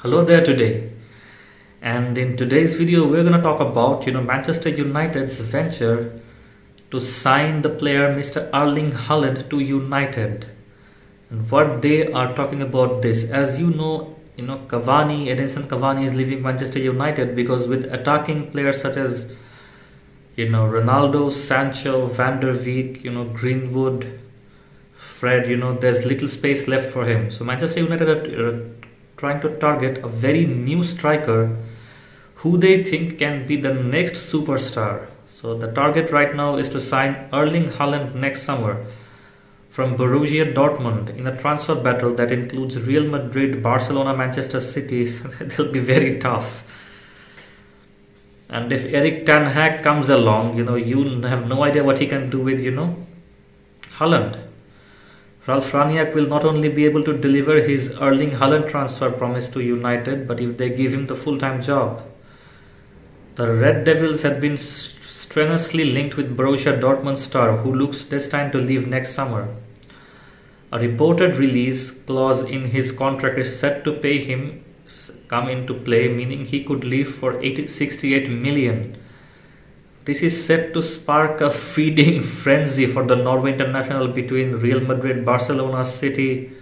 Hello there today. And in today's video, we're going to talk about, Manchester United's venture to sign the player Mr. Erling Haaland to United. And what they are talking about this. As Edinson Cavani is leaving Manchester United because with attacking players such as, Ronaldo, Sancho, Van der Beek, Greenwood, Fred, there's little space left for him. So Manchester United are trying to target a very new striker who they think can be the next superstar. So the target right now is to sign Erling Haaland next summer from Borussia Dortmund in a transfer battle that includes Real Madrid, Barcelona, Manchester City. So they'll be very tough. And if Erik ten Hag comes along, you have no idea what he can do with, Haaland. Ralf Rangnick will not only be able to deliver his Erling Haaland transfer promise to United, but if they give him the full-time job. The Red Devils have been strenuously linked with Borussia Dortmund star who looks destined to leave next summer. A reported release clause in his contract is set to pay him come into play, meaning he could leave for 68 million. This is set to spark a feeding frenzy for the Norway international between Real Madrid, Barcelona, City,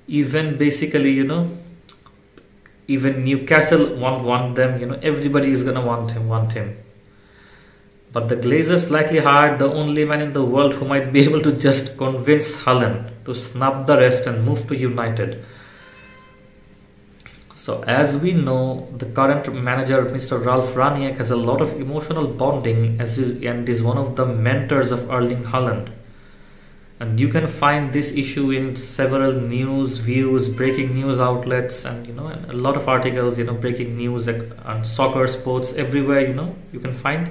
even basically, even Newcastle won't want them, everybody is gonna want him. But the Glazers likely hired the only man in the world who might be able to just convince Haaland to snub the rest and move to United. So as we know, the current manager, Mr. Ralf Rangnick, has a lot of emotional bonding and is one of the mentors of Erling Haaland. And you can find this issue in several news, views, breaking news outlets, and a lot of articles, breaking news on soccer, sports, everywhere, you can find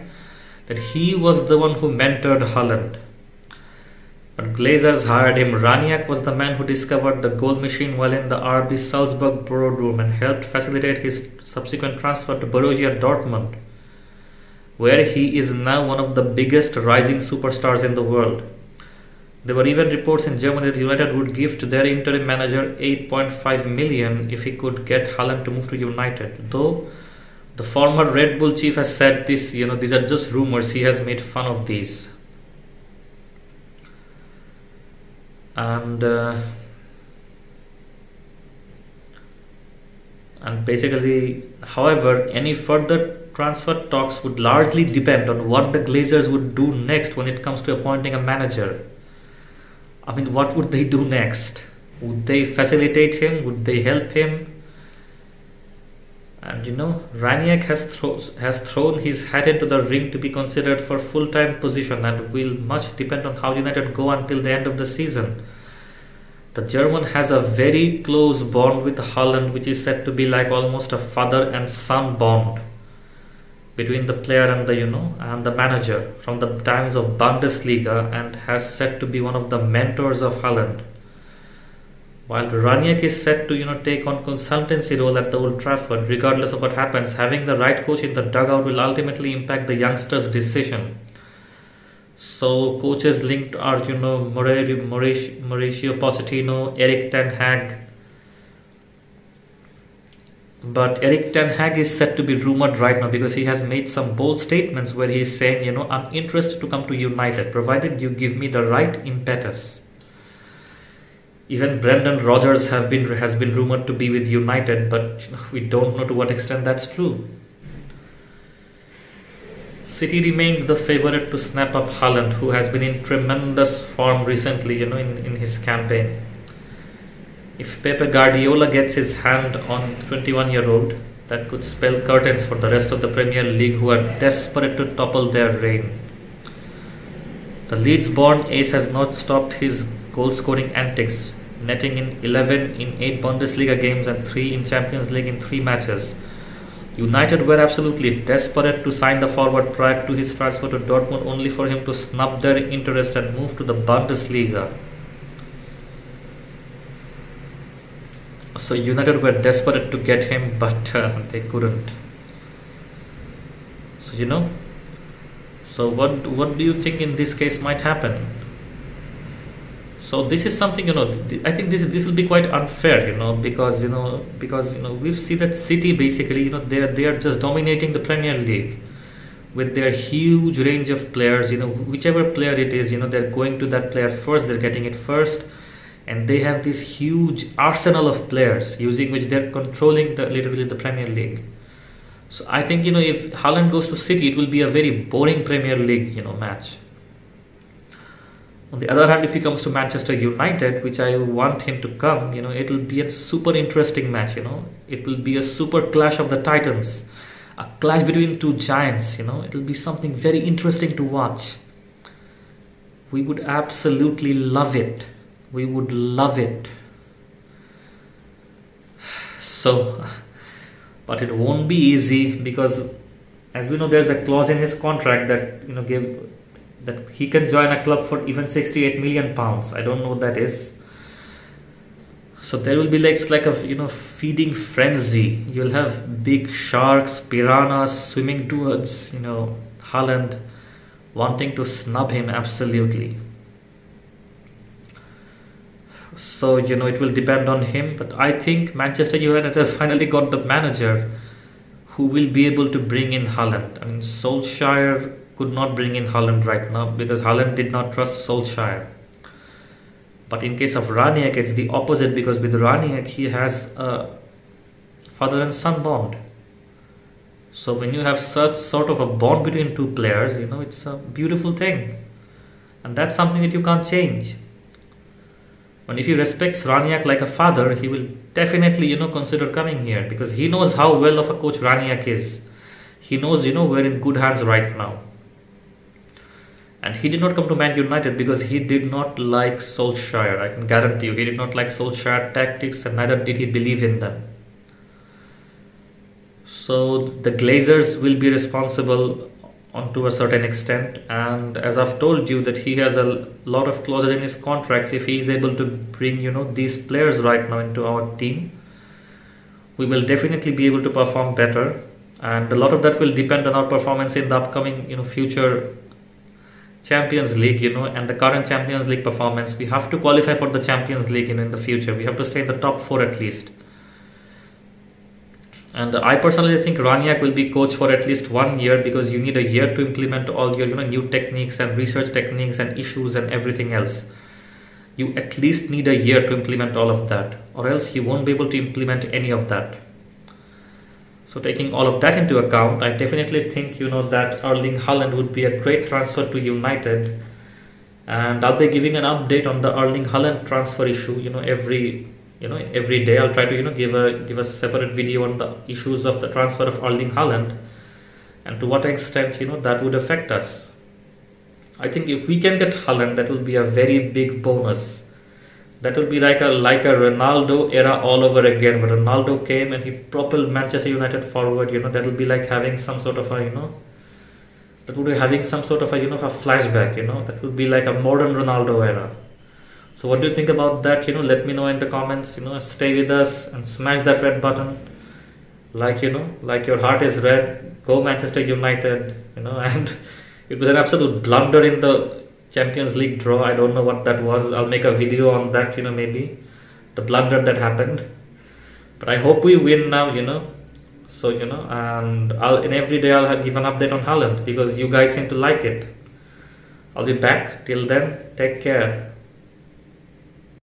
that he was the one who mentored Haaland. But Glazers hired him. Rangnick was the man who discovered the goal machine while in the RB Salzburg boardroom and helped facilitate his subsequent transfer to Borussia Dortmund, where he is now one of the biggest rising superstars in the world. There were even reports in Germany that United would give to their interim manager 8.5 million if he could get Haaland to move to United. Though the former Red Bull chief has said this, these are just rumors. He has made fun of these. And basically, however, any further transfer talks would largely depend on what the Glazers would do next when it comes to appointing a manager. I mean, what would they do next? Would they facilitate him? Would they help him? And Rangnick has thrown his hat into the ring to be considered for full-time position and will much depend on how United go until the end of the season. The German has a very close bond with Haaland, which is said to be like almost a father and son bond between the player and the manager from the times of Bundesliga, and has said to be one of the mentors of Haaland. While Rangnick is set to take on consultancy role at the Old Trafford, regardless of what happens, having the right coach in the dugout will ultimately impact the youngster's decision. So coaches linked are Mauricio Pochettino, Erik ten Hag. But Erik ten Hag is said to be rumored right now because he has made some bold statements where he is saying, I'm interested to come to United, provided you give me the right impetus. Even Brendan Rodgers has been rumored to be with United, but we don't know to what extent that's true. City remains the favourite to snap up Haaland, who has been in tremendous form recently, in his campaign. If Pep Guardiola gets his hand on 21-year-old, that could spell curtains for the rest of the Premier League, who are desperate to topple their reign. The Leeds-born ace has not stopped his goal-scoring antics, netting in 11 in 8 Bundesliga games and 3 in Champions League in 3 matches. United were absolutely desperate to sign the forward prior to his transfer to Dortmund, only for him to snub their interest and move to the Bundesliga. So United were desperate to get him, but they couldn't. So so what do you think in this case might happen? So this is something, I think this will be quite unfair, because we see that City basically, they are just dominating the Premier League with their huge range of players. Whichever player it is, they're going to that player first, they're getting it first, and they have this huge arsenal of players using which they're controlling literally the Premier League. So I think, if Haaland goes to City, it will be a very boring Premier League, match. On the other hand, if he comes to Manchester United, which I want him to come, it will be a super interesting match, It will be a super clash of the titans, a clash between two giants, It will be something very interesting to watch. We would absolutely love it. We would love it. So, but it won't be easy because, as we know, there's a clause in his contract that, that he can join a club for even 68 million pounds. I don't know what that is. So there will be like a feeding frenzy. You'll have big sharks, piranhas swimming towards Haaland, wanting to snub him absolutely. So it will depend on him. But I think Manchester United has finally got the manager who will be able to bring in Haaland. I mean, Solskjaer could not bring in Haaland right now because Haaland did not trust Solskjaer. But in case of Ranić, it's the opposite, because with Ranić he has a father and son bond. So when you have such sort of a bond between two players, it's a beautiful thing, and that's something that you can't change. And if he respects Ranić like a father, he will definitely consider coming here, because he knows how well of a coach Ranić is. He knows we're in good hands right now. And he did not come to Man United because he did not like Solskjaer. I can guarantee you, he did not like Solskjaer tactics, and neither did he believe in them. So the Glazers will be responsible to a certain extent, and as I've told you that he has a lot of clauses in his contracts. If he is able to bring these players right now into our team, we will definitely be able to perform better, and a lot of that will depend on our performance in the upcoming future Champions League, and the current Champions League performance. We have to qualify for the Champions League, in the future. We have to stay in the top 4 at least. And I personally think Ranić will be coach for at least 1 year, because you need a year to implement all your new techniques and research techniques and issues and everything else. You at least need a year to implement all of that, or else you won't be able to implement any of that. So taking all of that into account, I definitely think that Erling Haaland would be a great transfer to United, and I'll be giving an update on the Erling Haaland transfer issue. Every day I'll try to give a separate video on the issues of the transfer of Erling Haaland, and to what extent that would affect us. I think if we can get Haaland, that will be a very big bonus. That will be like a Ronaldo era all over again, where Ronaldo came and he propelled Manchester United forward. That will be like having some sort of a that would be having some sort of a a flashback. That would be like a modern Ronaldo era. So what do you think about that? Let me know in the comments. Stay with us and smash that red button. Like your heart is red. Go Manchester United. And it was an absolute blunder in the Champions League draw. I don't know what that was. I'll make a video on that, maybe the blunder that happened. But I hope we win now, So, and in every day I'll give an update on Haaland, because you guys seem to like it. I'll be back. Till then, take care.